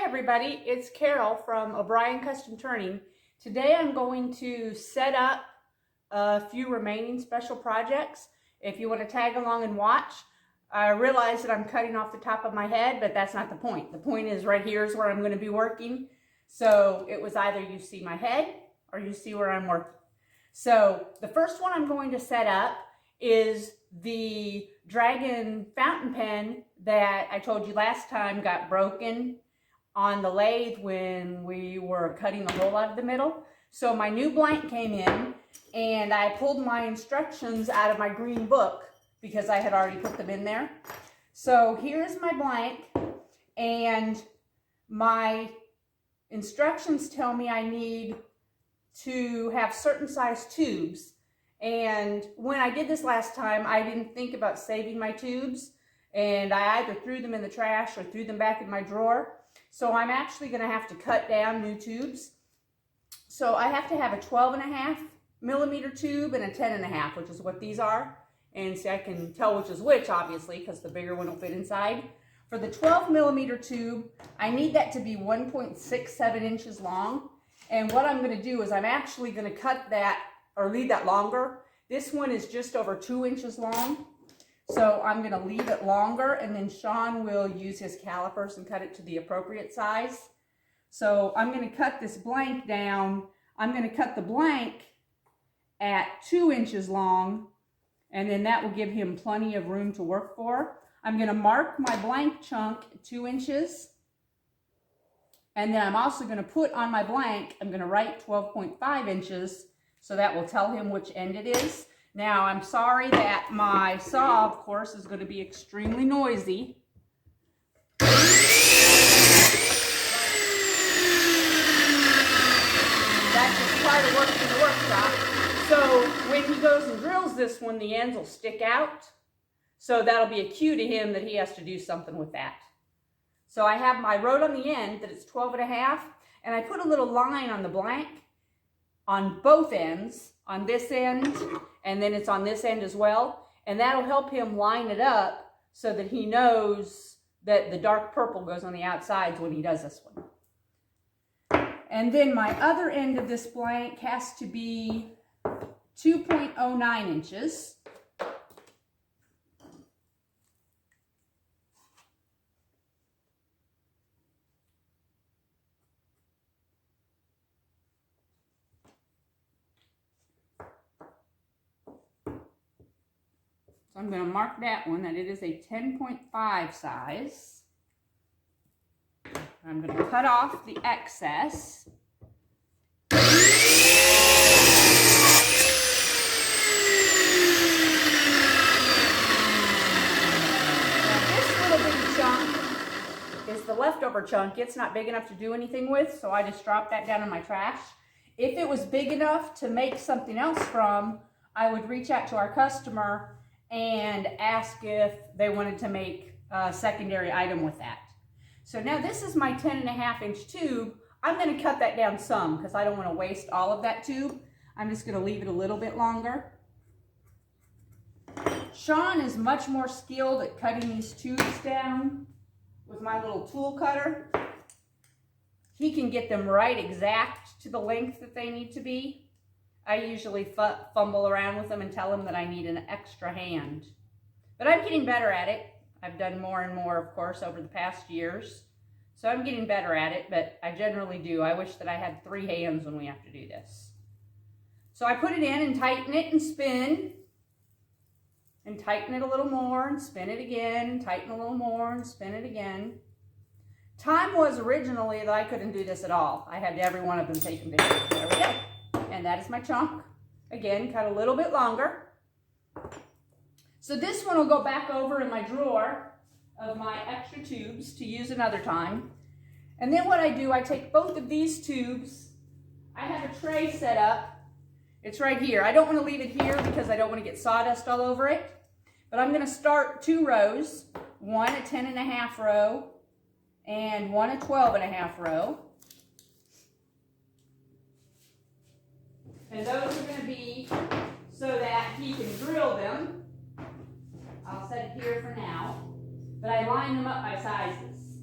everybody, it's Carol from O'Brien Custom Turning. Today I'm going to set up a few remaining special projects. If you want to tag along and watch, I realize that I'm cutting off the top of my head, but that's not the point. The point is right here is where I'm going to be working. So it was either you see my head or you see where I'm working. So the first one I'm going to set up is the Dragon fountain pen that I told you last time got broken on the lathe when we were cutting the hole out of the middle. So my new blank came in and I pulled my instructions out of my green book because I had already put them in there. So here's my blank, and my instructions tell me I need to have certain size tubes. And when I did this last time, I didn't think about saving my tubes, and I either threw them in the trash or threw them back in my drawer. So I'm actually going to have to cut down new tubes. So I have to have a 12.5 millimeter tube and a 10.5, which is what these are. And see, I can tell which is which, obviously, because the bigger one will fit inside. For the 12 millimeter tube, I need that to be 1.67 inches long. And what I'm going to do is I'm actually going to cut that or leave that longer. This one is just over 2 inches long. So I'm going to leave it longer, and then Sean will use his calipers and cut it to the appropriate size. So I'm going to cut this blank down. I'm going to cut the blank at 2 inches long, and then that will give him plenty of room to work for. I'm going to mark my blank chunk at 2 inches. And then I'm also going to put on my blank, I'm going to write 12.5 inches, so that will tell him which end it is. Now, I'm sorry that my saw, of course, is going to be extremely noisy. That's just part of working in the workshop. So when he goes and drills this one, the ends will stick out. So that'll be a cue to him that he has to do something with that. So I wrote on the end that it's 12.5, and I put a little line on the blank on both ends, on this end, and then it's on this end as well. And that'll help him line it up so that he knows that the dark purple goes on the outsides when he does this one. And then my other end of this blank has to be 2.09 inches. I'm going to mark that one that it is a 10.5 size. I'm going to cut off the excess. Now, this little bitty chunk is the leftover chunk. It's not big enough to do anything with, so I just dropped that down in my trash. If it was big enough to make something else from, I would reach out to our customer and ask if they wanted to make a secondary item with that. So now this is my 10.5 inch tube. I'm going to cut that down some because I don't want to waste all of that tube. I'm just going to leave it a little bit longer. Sean is much more skilled at cutting these tubes down with my little tool cutter. He can get them right exact to the length that they need to be. I usually fumble around with them and tell them that I need an extra hand. But I'm getting better at it. I've done more and more, of course, over the past years. So I'm getting better at it, but I generally do. I wish that I had 3 hands when we have to do this. So I put it in and tighten it and spin. And tighten it a little more and spin it again. And tighten a little more and spin it again. Time was originally that I couldn't do this at all. I had every one of them taken down. There we go. And that is my chunk. Again, cut a little bit longer. So this one will go back over in my drawer of my extra tubes to use another time. And then what I do, I take both of these tubes. I have a tray set up. It's right here. I don't want to leave it here because I don't want to get sawdust all over it. But I'm going to start 2 rows, one a 10.5 row and one a 12.5 row. And those are going to be so that he can drill them. I'll set it here for now. But I line them up by sizes.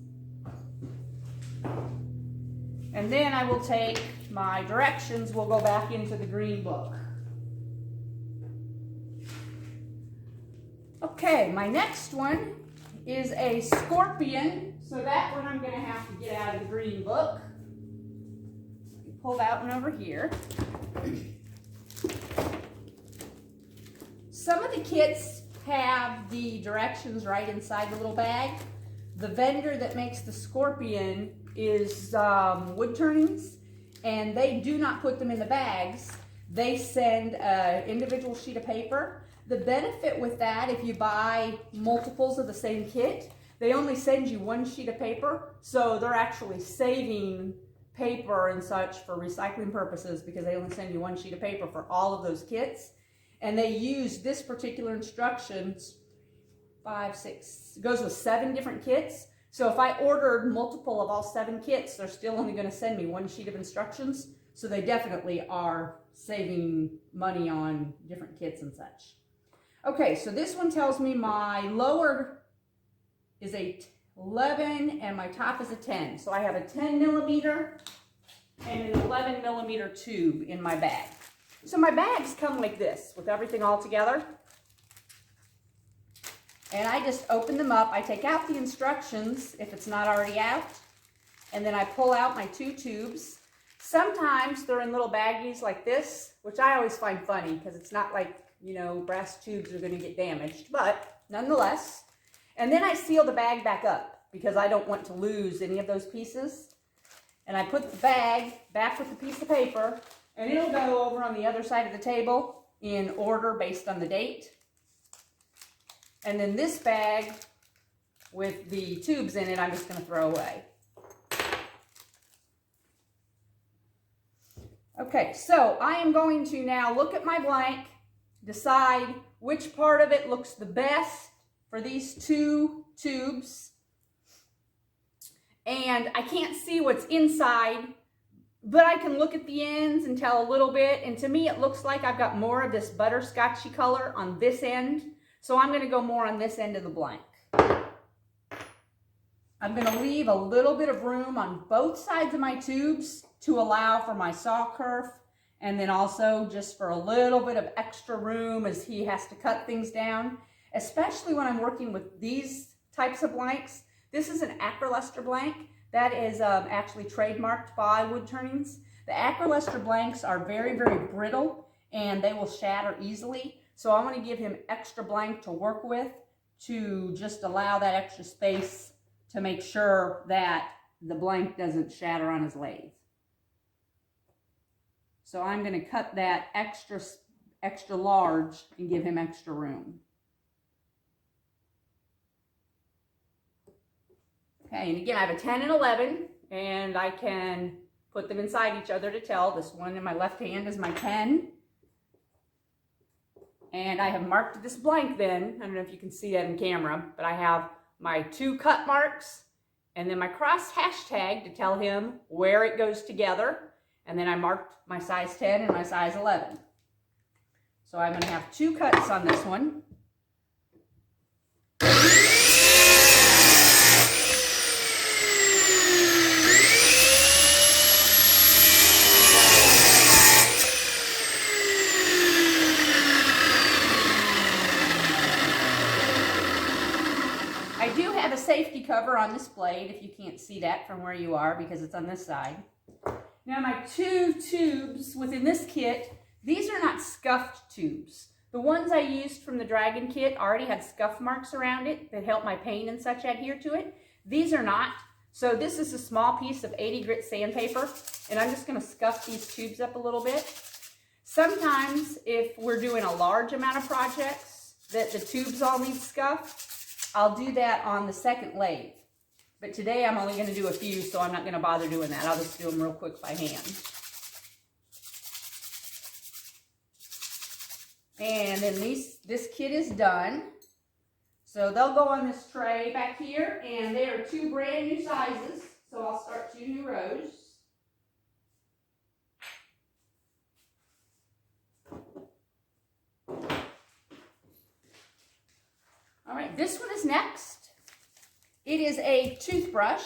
And then I will take my directions, we'll go back into the green book. Okay, my next one is a scorpion. So that one I'm going to have to get out of the green book. Pull that one over here. Some of the kits have the directions right inside the little bag. The vendor that makes the scorpion is Wood Turnings, and they do not put them in the bags. They send an individual sheet of paper. The benefit with that, if you buy multiples of the same kit, they only send you one sheet of paper, so they're actually saving paper and such for recycling purposes because they only send you one sheet of paper for all of those kits. And they use this particular instructions, 5, 6, it goes with 7 different kits. So if I ordered multiple of all 7 kits, they're still only going to send me one sheet of instructions. So they definitely are saving money on different kits and such. Okay, so this one tells me my lower is a 11 and my top is a 10. So I have a 10 millimeter and an 11 millimeter tube in my bag. So my bags come like this with everything all together. And I just open them up. I take out the instructions if it's not already out. And then I pull out my 2 tubes. Sometimes they're in little baggies like this, which I always find funny because it's not like, you know, brass tubes are going to get damaged, but nonetheless. And then I seal the bag back up because I don't want to lose any of those pieces. And I put the bag back with the piece of paper, and it'll go over on the other side of the table in order based on the date. And then this bag with the tubes in it, I'm just going to throw away. Okay, so I am going to now look at my blank, decide which part of it looks the best for these 2 tubes. And I can't see what's inside, but I can look at the ends and tell a little bit. And to me, it looks like I've got more of this butterscotchy color on this end. So I'm going to go more on this end of the blank. I'm going to leave a little bit of room on both sides of my tubes to allow for my saw kerf, and then also just for a little bit of extra room as he has to cut things down, especially when I'm working with these types of blanks. This is an Acryluster blank that is actually trademarked by Wood Turnings. The Acryluster blanks are very, very brittle and they will shatter easily. So I want to give him extra blank to work with to just allow that extra space to make sure that the blank doesn't shatter on his lathe. So I'm going to cut that extra large and give him extra room. Okay, and again, I have a 10 and 11, and I can put them inside each other to tell. This one in my left hand is my 10. And I have marked this blank then. I don't know if you can see that in camera, but I have my 2 cut marks and then my cross hashtag to tell him where it goes together. And then I marked my size 10 and my size 11. So I'm going to have 2 cuts on this one. I do have a safety cover on this blade, if you can't see that from where you are, because it's on this side. Now my 2 tubes within this kit, these are not scuffed tubes. The ones I used from the Dragon kit already had scuff marks around it that help my paint and such adhere to it. These are not. So this is a small piece of 80 grit sandpaper, and I'm just going to scuff these tubes up a little bit. Sometimes if we're doing a large amount of projects that the tubes all need scuffed, I'll do that on the second lathe. But today I'm only going to do a few, so I'm not going to bother doing that. I'll just do them real quick by hand. And then this kit is done. So they'll go on this tray back here, and they are 2 brand new sizes. So I'll start 2 new rows. All right, this one is next. It is a toothbrush,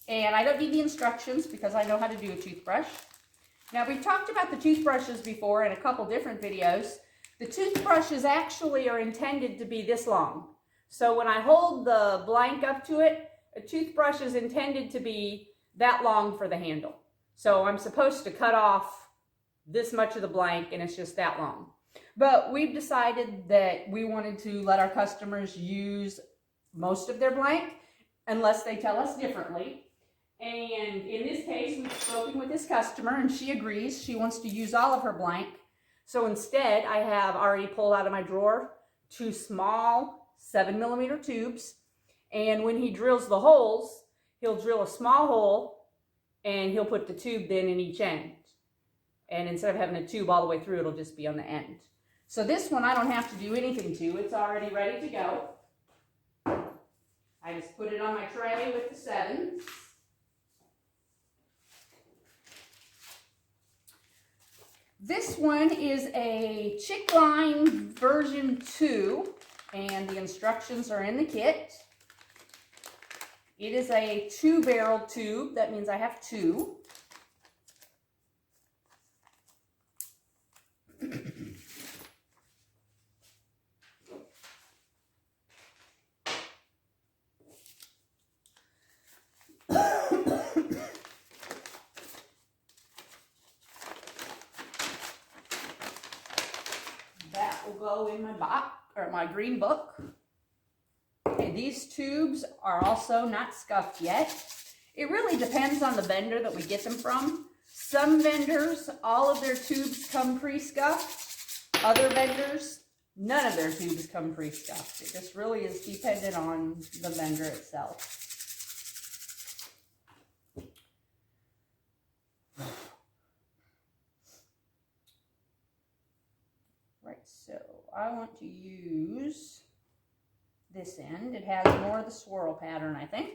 And I don't need the instructions because I know how to do a toothbrush. Now, we've talked about the toothbrushes before in a couple different videos. The toothbrushes actually are intended to be this long. So when I hold the blank up to it, a toothbrush is intended to be that long for the handle. So I'm supposed to cut off this much of the blank and it's just that long. But we've decided that we wanted to let our customers use most of their blank unless they tell us differently. And in this case, we've spoken with this customer and she agrees. She wants to use all of her blank. So instead, I have already pulled out of my drawer 2 small 7mm tubes. And when he drills the holes, he'll drill a small hole and he'll put the tube then in each end. And instead of having a tube all the way through, it'll just be on the end. So this one I don't have to do anything to. It's already ready to go. I just put it on my tray with the 7s. This one is a Chick Line version 2, and the instructions are in the kit. It is a 2-barrel tube. That means I have 2. That will go in my box, or my green book. Okay, these tubes are also not scuffed yet. It really depends on the vendor that we get them from. Some vendors, all of their tubes come pre-scuffed. Other vendors, none of their tubes come pre-scuffed. It just really is dependent on the vendor itself. Right, so I want to use this end. It has more of the swirl pattern, I think.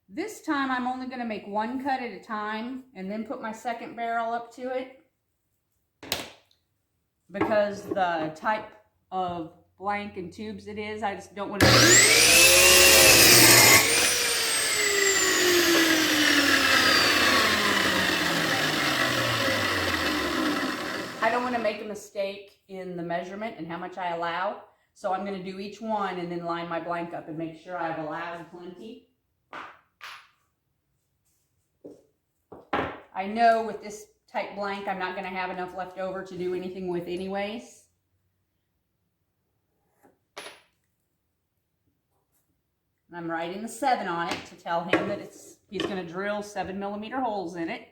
This time I'm only going to make 1 cut at a time and then put my second barrel up to it, because the type of blank and tubes it is, I just don't want to... I don't want to make a mistake in the measurement and how much I allow. So I'm going to do each one and then line my blank up and make sure I've allowed plenty. I know with this type blank, I'm not going to have enough left over to do anything with anyways. And I'm writing the 7 on it to tell him that he's going to drill 7mm holes in it.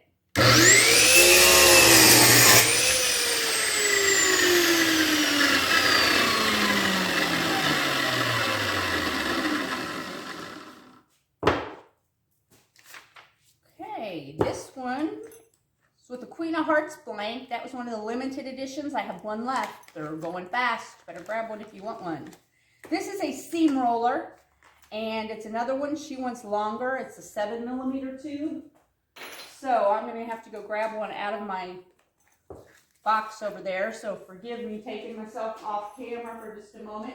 Okay, this one is with the Queen of Hearts blank. That was one of the limited editions. I have 1 left. They're going fast. Better grab one if you want one. This is a seam roller, and it's another one. She wants longer. It's a 7mm tube. So I'm going to have to go grab one out of my box over there. So forgive me taking myself off camera for just a moment.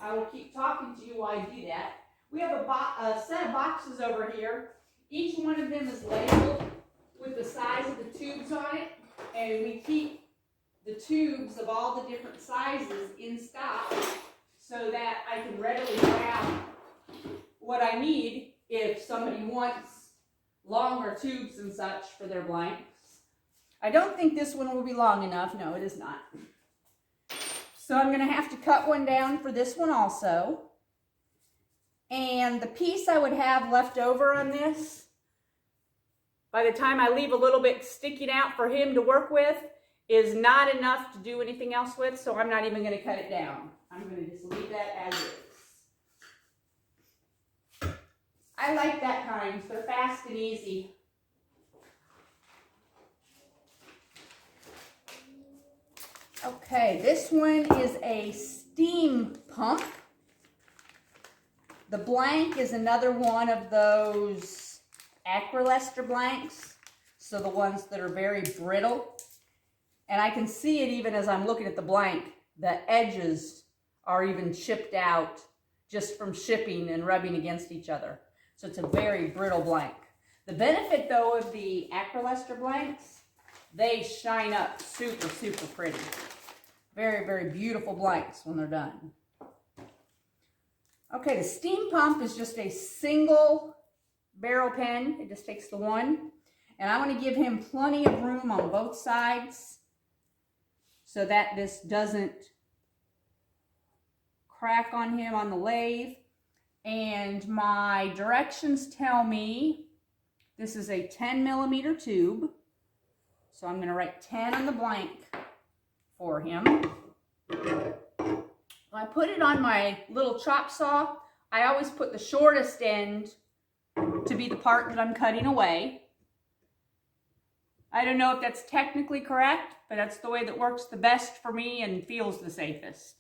I will keep talking to you while I do that. We have a set of boxes over here. Each one of them is labeled with the size of the tubes on it, and we keep the tubes of all the different sizes in stock so that I can readily grab what I need if somebody wants longer tubes and such for their blanks. I don't think this one will be long enough. No, it is not. So I'm going to have to cut one down for this one also. And the piece I would have left over on this, by the time I leave a little bit sticking out for him to work with, is not enough to do anything else with, so I'm not even going to cut it down. I'm going to just leave that as is. I like that kind. They're fast and easy. Okay, this one is a steam pump. The blank is another one of those Acrylester blanks, so the ones that are very brittle. And I can see it even as I'm looking at the blank the edges are even chipped out just from shipping and rubbing against each other. So it's a very brittle blank. The benefit though of the Acrylester blanks, they shine up super, super pretty. Very, very beautiful blanks when they're done. Okay, the steam pump is just a single barrel pen. It just takes the one. And I want to give him plenty of room on both sides so that this doesn't crack on him on the lathe. And my directions tell me this is a 10mm tube. So I'm going to write 10 on the blank for him. I put it on my little chop saw. I always put the shortest end to be the part that I'm cutting away. I don't know if that's technically correct, but that's the way that works the best for me and feels the safest.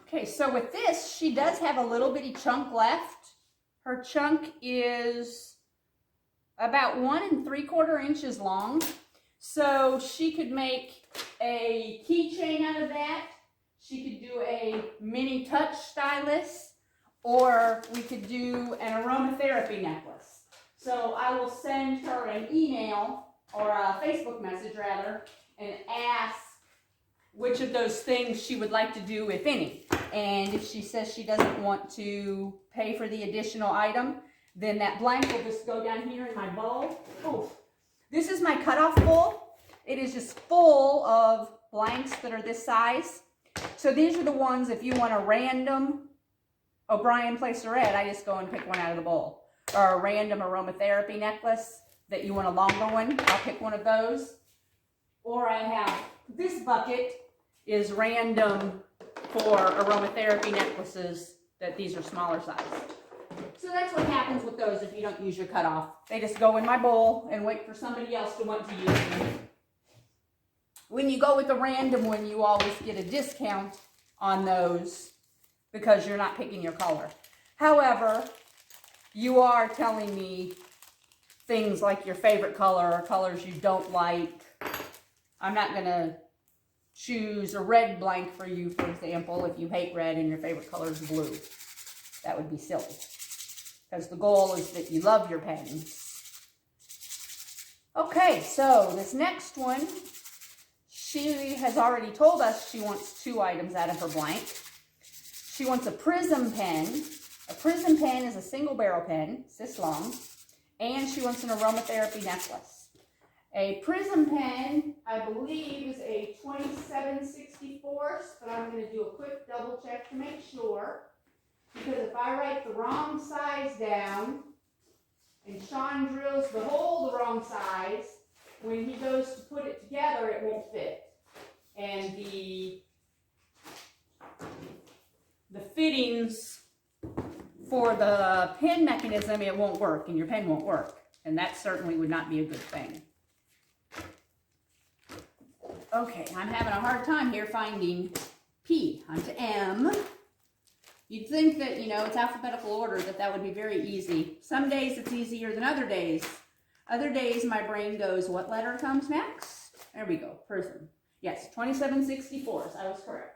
Okay, so with this, she does have a little bitty chunk left. Her chunk is about 1 3/4 inches long. So she could make a keychain out of that. She could do a mini touch stylus, or we could do an aromatherapy necklace. So I will send her an email, or a Facebook message rather, and ask which of those things she would like to do, if any. And if she says she doesn't want to pay for the additional item, then that blank will just go down here in my bowl. Oof. This is my cutoff bowl. It is just full of blanks that are this size. So these are the ones, if you want a random O'Brien Placer Red, I just go and pick one out of the bowl. Or a random aromatherapy necklace that you want a longer one, I'll pick one of those. Or I have this bucket is random for aromatherapy necklaces that these are smaller sized. So that's what happens with those if you don't use your cutoff. They just go in my bowl and wait for somebody else to want to use them. When you go with a random one, you always get a discount on those because you're not picking your color. However, you are telling me things like your favorite color or colors you don't like. I'm not going to choose a red blank for you, for example, if you hate red and your favorite color is blue. That would be silly. Because the goal is that you love your pens. Okay, so this next one, she has already told us she wants 2 items out of her blank. She wants a prism pen. A prism pen is a single barrel pen, it's this long. And she wants an aromatherapy necklace. A prism pen, I believe, is a 27/64, but I'm going to do a quick double check to make sure. Because if I write the wrong size down, and Sean drills the hole the wrong size, when he goes to put it together, it won't fit. And the fittings for the pen mechanism, it won't work, and your pen won't work. And that certainly would not be a good thing. Okay, I'm having a hard time here finding P. I'm to M. You'd think that, you know, it's alphabetical order, that would be very easy. Some days it's easier than other days. Other days my brain goes, what letter comes next? There we go, prism. Yes, 27/64, I was correct.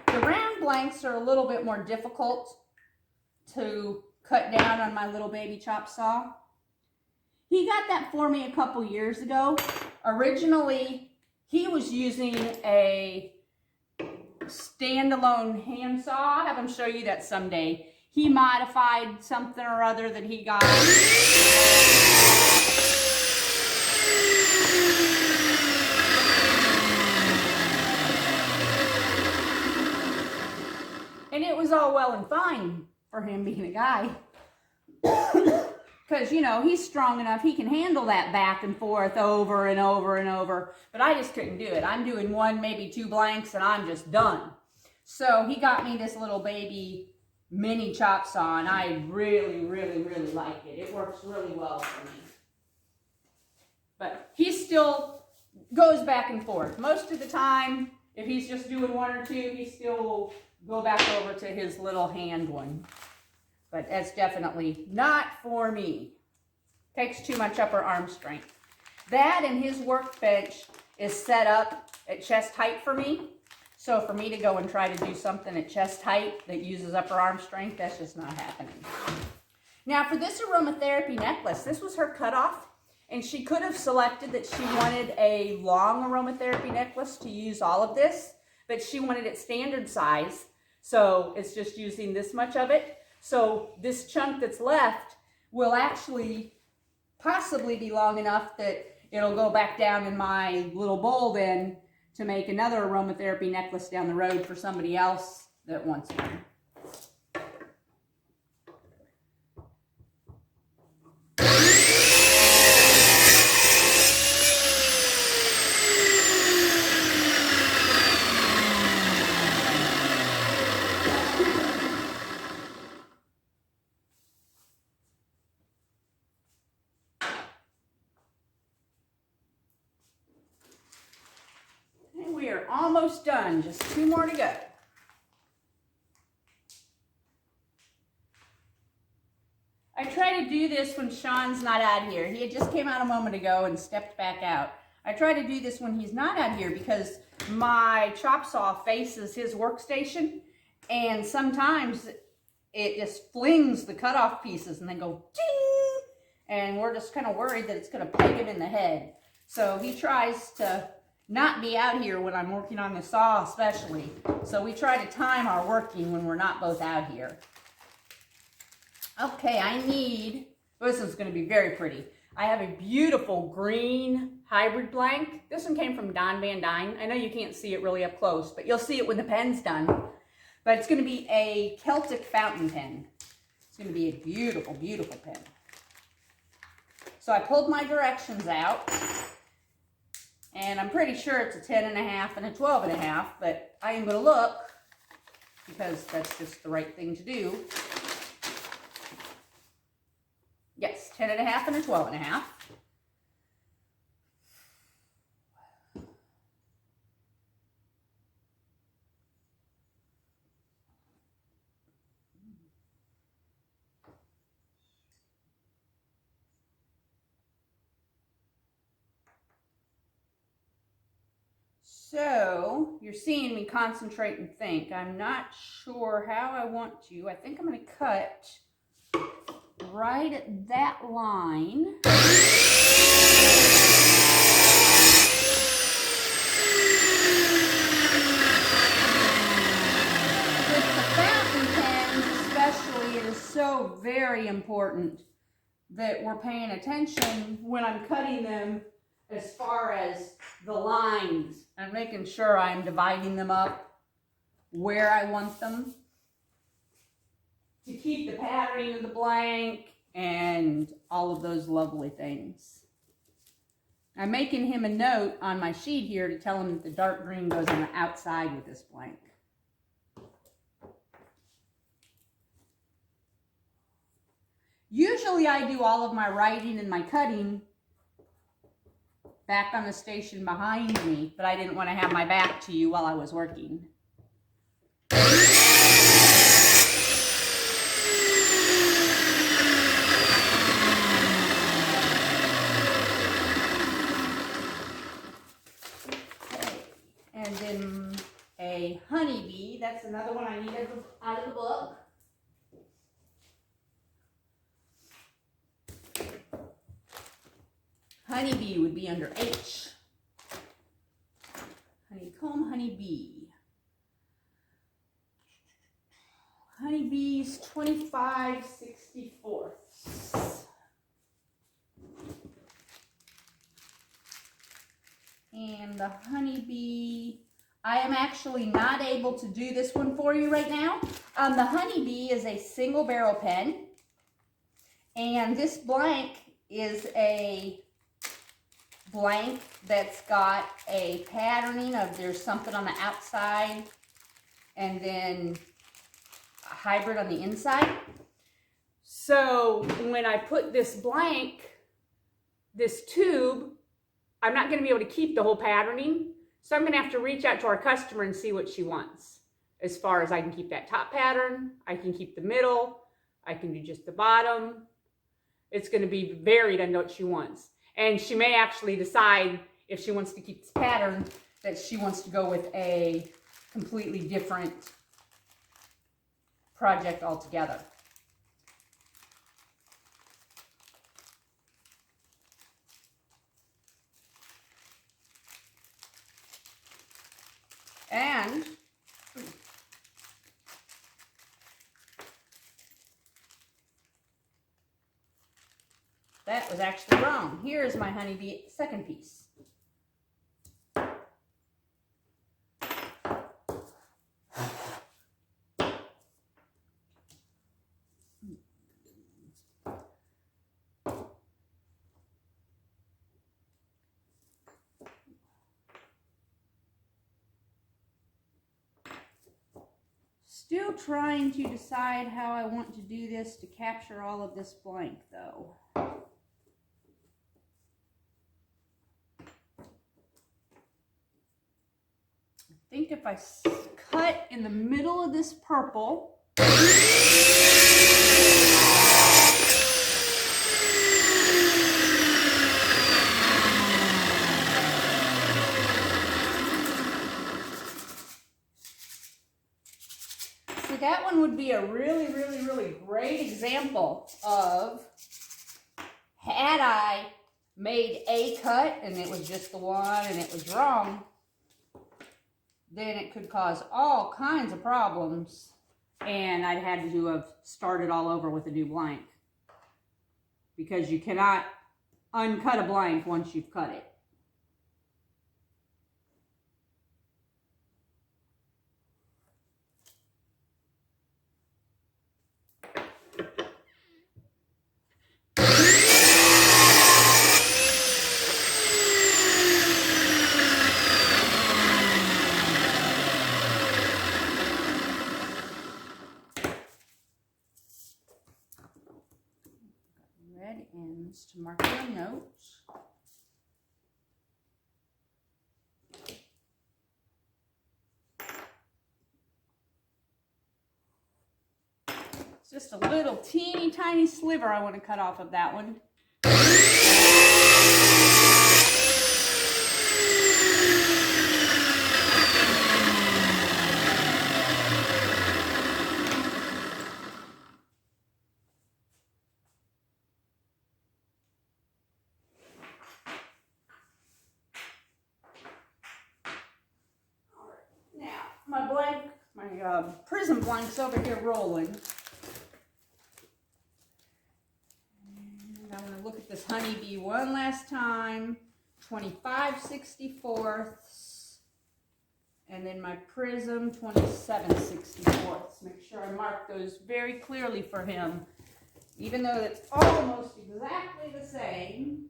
The round blanks are a little bit more difficult to cut down on my little baby chop saw. He got that for me a couple years ago. Originally, he was using a standalone handsaw. I'll have him show you that someday. He modified something or other that he got. And it was all well and fine for him being a guy. Because, you know, he's strong enough, he can handle that back and forth over and over and over. But I just couldn't do it. I'm doing 1, maybe 2 blanks, and I'm just done. So he got me this little baby mini chop saw, and I really, really, really like it. It works really well for me. But he still goes back and forth. Most of the time, If he's just doing one or two, he still will go back over to his little hand one. But that's definitely not for me. Takes too much upper arm strength. That and his workbench is set up at chest height for me. So for me to go and try to do something at chest height that uses upper arm strength, that's just not happening. Now for this aromatherapy necklace, this was her cutoff. And she could have selected that she wanted a long aromatherapy necklace to use all of this, but she wanted it standard size. So it's just using this much of it. So this chunk that's left will actually possibly be long enough that it'll go back down in my little bowl then to make another aromatherapy necklace down the road for somebody else that wants one. We are almost done, just 2 more to go. I try to do this when Sean's not out here. He had just came out a moment ago and stepped back out. I try to do this when he's not out here because my chop saw faces his workstation, and sometimes it just flings the cutoff pieces and they go ding, and we're just kind of worried that it's going to peg him in the head. So he tries to not be out here when I'm working on the saw especially. So we try to time our working when we're not both out here. Okay, this one's going to be very pretty. I have a beautiful green hybrid blank. This one came from Don Van Dyne. I know you can't see it really up close, but you'll see it when the pen's done. But it's going to be a Celtic fountain pen. It's going to be a beautiful, beautiful pen. So I pulled my directions out. And I'm pretty sure it's a 10.5 and a 12.5, but I am going to look because that's just the right thing to do. Yes, 10.5 and a 12.5. So you're seeing me concentrate and think. I'm not sure how I want to. I think I'm going to cut right at that line. With the fountain pens especially, it is so very important that we're paying attention when I'm cutting them as far as the lines. I'm making sure I'm dividing them up where I want them to keep the patterning of the blank and all of those lovely things. I'm making him a note on my sheet here to tell him that the dark green goes on the outside with this blank. Usually I do all of my writing and my cutting back on the station behind me, but I didn't want to have my back to you while I was working. Okay. And then a honeybee, that's another one I needed out of the book. Honeybee would be under H. Honeycomb, honeybee. Honeybees 25/64. And the honeybee, I am actually not able to do this one for you right now. The honeybee is a single barrel pen. And this blank is a blank that's got a patterning of there's something on the outside and then a hybrid on the inside. So when I put this blank, this tube, I'm not going to be able to keep the whole patterning. So I'm going to have to reach out to our customer and see what she wants. As far as I can keep that top pattern, I can keep the middle, I can do just the bottom. It's going to be varied on what she wants. And she may actually decide, if she wants to keep this pattern, that she wants to go with a completely different project altogether. And that was actually wrong. Here's my honeybee second piece. Still trying to decide how I want to do this to capture all of this blank though. I think if I cut in the middle of this purple, that one would be a really, really, really great example of, had I made a cut and it was just the one and it was wrong, then it could cause all kinds of problems and I'd had to have started all over with a new blank, because you cannot uncut a blank once you've cut it. Red ends to mark your notes. It's just a little teeny tiny sliver I want to cut off of that one. My prism blank's over here rolling. And I'm going to look at this honeybee one last time. 25/64ths. And then my prism 27/64ths. Make sure I mark those very clearly for him. Even though it's almost exactly the same.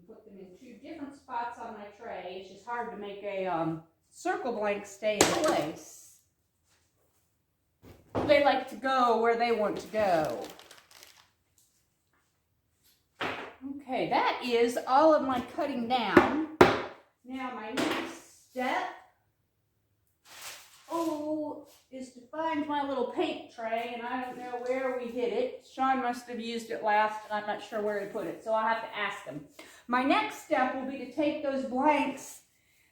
Put them in two different spots on my tray. It's just hard to make a circle blank stay in place. They like to go where they want to go. Okay, that is all of my cutting down. Now my next step, is to find my little paint tray, and I don't know where we hid it. Sean must have used it last, and I'm not sure where he put it, so I'll have to ask him. My next step will be to take those blanks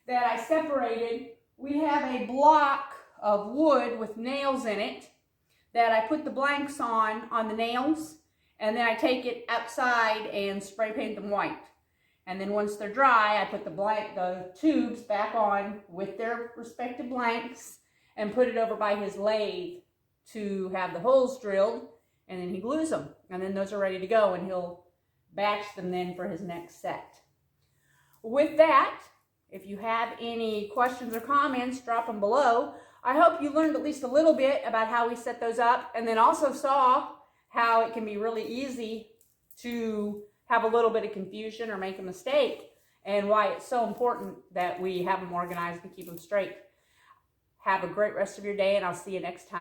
that I separated. We have a block of wood with nails in it that I put the blanks on the nails, and then I take it outside and spray paint them white. And then once they're dry, I put the tubes back on with their respective blanks and put it over by his lathe to have the holes drilled, and then he glues them. And then those are ready to go, and he'll batch them then for his next set. With that, if you have any questions or comments, drop them below. I hope you learned at least a little bit about how we set those up, and then also saw how it can be really easy to have a little bit of confusion or make a mistake, and why it's so important that we have them organized and keep them straight. Have a great rest of your day, and I'll see you next time.